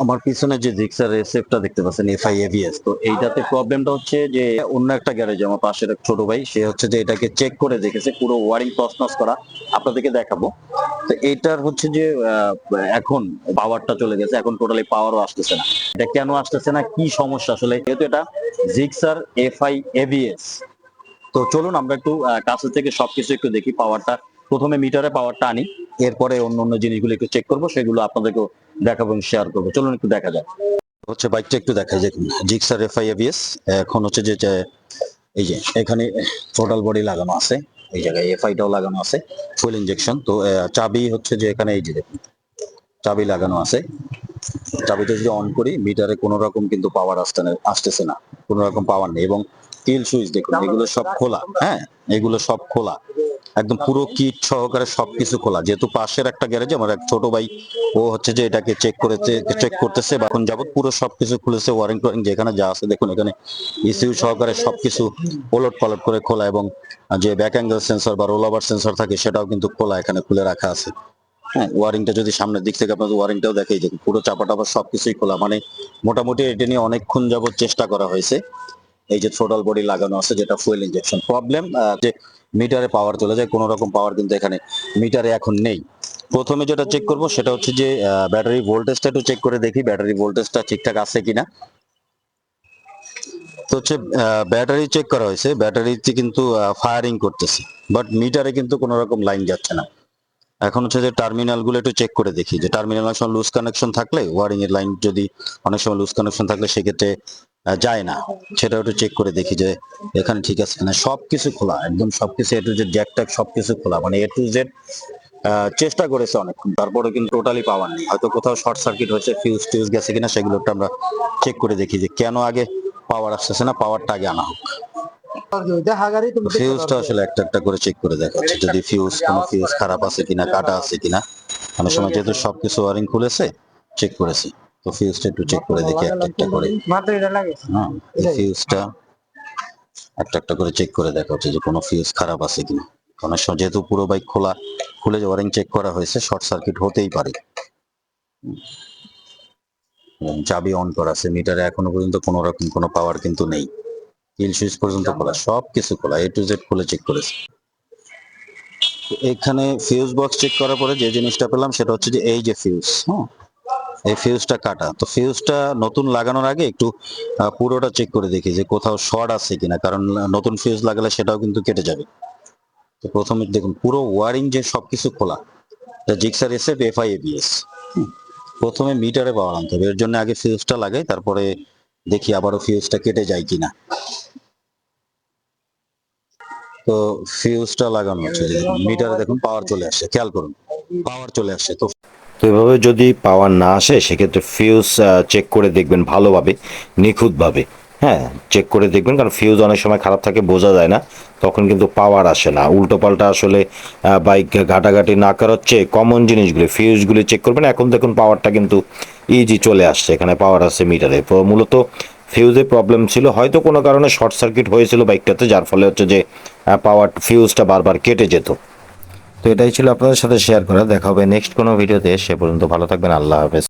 আমার পিছনে যে জিক্সার এসএফটা দেখতে পাচ্ছেন এফআই এভিএস, তো এইটাতে প্রবলেমটা হচ্ছে যে অন্য একটা গ্যারেজে আমার পাশের এক ছোট ভাই সে হচ্ছে যে এটাকে চেক করে দেখেছে, পুরো ওয়ারিং তছনছ করা। আপনাদেরকে দেখাবো। তো এইটার হচ্ছে যে এখন পাওয়ারটা চলে গেছে, এখন টোটালি পাওয়ারও আসতেছে না। এটা কেন আসতেছে না, কি সমস্যা আসলে, যেহেতু এটা জিক্সার এফআই এভিএস। তো চলুন আমরা একটু কাছে থেকে সবকিছু একটু দেখি। পাওয়ারটা প্রথমে মিটারে পাওয়ারটা আনি, এরপরে অন্য অন্য জিনিসগুলো একটু চেক করবো, সেগুলো আপনাদেরকে দেখাবো এবং শেয়ার করবো। চলুন একটু দেখা যাক। হচ্ছে বাইকটা একটু দেখাই, দেখুন জিক্সার এফআই এবিএস। এখন হচ্ছে যে এই যে এখানে টোটাল বডি লাগানো আছে, এই জায়গায় এফআইটাও লাগানো আছে, ফুল ইনজেকশন। তো চাবি হচ্ছে যে এখানে এই যে দেখুন চাবি লাগানো আছে। চাবিটা যদি অন করি মিটারে কোনো রকম কিন্তু পাওয়ার আসতেছে না, কোনো রকম পাওয়ার নেই। এবং কিল সুইচ দেখুন এগুলো সব খোলা, হ্যাঁ এগুলো সব খোলা, একদম পুরো কিট সহকারে সবকিছু খোলা। যেহেতু পাশের একটা গ্যারেজে আমার এক ছোট ভাই ও হচ্ছে যে এটাকে চেক করতেছে, বা এখন যাবত পুরো সবকিছু খুলেছে, ওয়ারিং টোয়ারিং যেখানে যা আছে দেখুন এখানে ইসিউ সহকারে সবকিছু ওলট পালট করে খোলা। এবং যে ব্যাক অ্যাঙ্গেল সেন্সর বা রোল ওভার সেন্সর থাকে সেটাও কিন্তু খোলা, এখানে খুলে রাখা আছে। হ্যাঁ, ওয়ারিংটা যদি সামনের দিক থেকে আপনাদের ওয়ারিংটাও দেখাই, দেখুন পুরো চাপা টাপা সবকিছুই খোলা। মানে মোটামুটি এটা নিয়ে অনেকক্ষণ যাবত চেষ্টা করা হয়েছে। এই যে থ্রোটল বডি লাগানো আছে যেটা ফুয়েল ইনজেকশন। প্রবলেম যে মিটারে পাওয়ার চলে যায়, কোনো রকম পাওয়ার কিন্তু এখানে মিটারে এখন নেই। প্রথমে যেটা চেক করব সেটা হচ্ছে যে ব্যাটারি ভোল্টেজটা একটু চেক করে দেখি, ব্যাটারি ভোল্টেজটা ঠিকঠাক আছে কিনা। তো হচ্ছে ব্যাটারি চেক করা হয়েছে, ব্যাটারিতে কিন্তু ফায়ারিং করতেছে, বাট মিটারে কিন্তু কোনো রকম লাইন যাচ্ছে না। এখন হচ্ছে যে টার্মিনাল গুলো একটু চেক করে দেখি, যে টার্মিনাল অনেক সময় লুজ কানেকশন থাকলে, ওয়ারিং এর লাইন যদি অনেক সময় লুজ কানেকশন থাকলে সেক্ষেত্রে যায় না। সেটা একটু চেক করে দেখি যে এখানে ঠিক আছে কিনা। সবকিছু খোলা, একদম সবকিছু এ টু জেড, জ্যাক ট্যাক সবকিছু খোলা, মানে এ টু জেড। চেষ্টা করেছে অনেকক্ষণ, তারপরে কিন্তু টোটালি পাওয়ার নেই। হয়তো কোথাও শর্ট সার্কিট হয়েছে, ফিউজ টিউজ গেছে কিনা, সেগুলো একটু আমরা চেক করে দেখি যে কেন আগে পাওয়ার আসতেছে না, পাওয়ারটা আগে আনা হোক। ফিউজটা আসলে একটা একটা করে চেক করে দেখা হচ্ছে, যদি কোনো ফিউজ খারাপ আছে কিনা, কাটা আছে কিনা। অনেক সময় যেহেতু সবকিছু ওয়ারিং খুলেছে, চেক করেছি, তো ফিউজটা একটু চেক করে দেখি একটা একটা করে। হ্যাঁ, এই ফিউজটা একটা একটা করে চেক করে দেখা হচ্ছে যে কোনো ফিউজ খারাপ আছে কিনা। অনেক সময় যেহেতু পুরো বাইক খোলা, খুলে যে ওয়ারিং চেক করা হয়েছে, শর্ট সার্কিট হতেই পারে। চাবি অন করা আছে, মিটারে এখনো পর্যন্ত কোনো রকম কোনো পাওয়ার কিন্তু নেই। কিল সুইচ পর্যন্ত খোলা, সবকিছু খোলা, এ টু জেড খুলে চেক করেছে। এখানে ফিউজ বক্স চেক করার পরে যে জিনিসটা পেলাম সেটা হচ্ছে যে এই যে ফিউজ, হ্যাঁ এই ফিউজটা কাটা। তো ফিউজটা নতুন লাগানোর আগে একটু পুরোটা চেক করে দেখি যে কোথাও শর্ট আছে কিনা, কারণ নতুন ফিউজ লাগালে সেটাও কিন্তু কেটে যাবে। তো প্রথমে দেখুন পুরো ওয়ারিং যে সবকিছু খোলা, জিক্সার এসএফ এফআই এবিএস। প্রথমে মিটারে পাওয়ার আনতে হবে, এর জন্য আগে ফিউজটা লাগাই, তারপরে দেখি আবারও ফিউজটা কেটে যায় কিনা। তো ফিউজটা লাগানো হচ্ছে, মিটারে দেখুন পাওয়ার চলে আসছে, খেয়াল করুন পাওয়ার চলে আসছে। তো এভাবে যদি পাওয়ার না আসে সেক্ষেত্রে ফিউজ চেক করে দেখবেন ভালোভাবে, নিখুঁতভাবে। হ্যাঁ, চেক করে দেখবেন, কারণ ফিউজ অনেক সময় খারাপ থাকে, বোঝা যায় না, তখন কিন্তু পাওয়ার আসে না। উল্টো পাল্টা আসলে বাইক ঘাটাঘাটি না করার চেয়ে কমন জিনিসগুলি, ফিউজগুলি চেক করবেন। এখন দেখুন পাওয়ারটা কিন্তু ইজি চলে আসছে, এখানে পাওয়ার আসছে মিটারে। মূলত ফিউজে প্রবলেম ছিল, হয়তো কোনো কারণে শর্ট সার্কিট হয়েছিল বাইকটাতে, যার ফলে হচ্ছে যে পাওয়ার ফিউজটা বারবার কেটে যেত। তো এটাই ছিল আপনাদের সাথে শেয়ার করা। দেখা হবে নেক্সট কোনো ভিডিওতে, সে পর্যন্ত ভালো থাকবেন, আল্লাহ হাফেজ।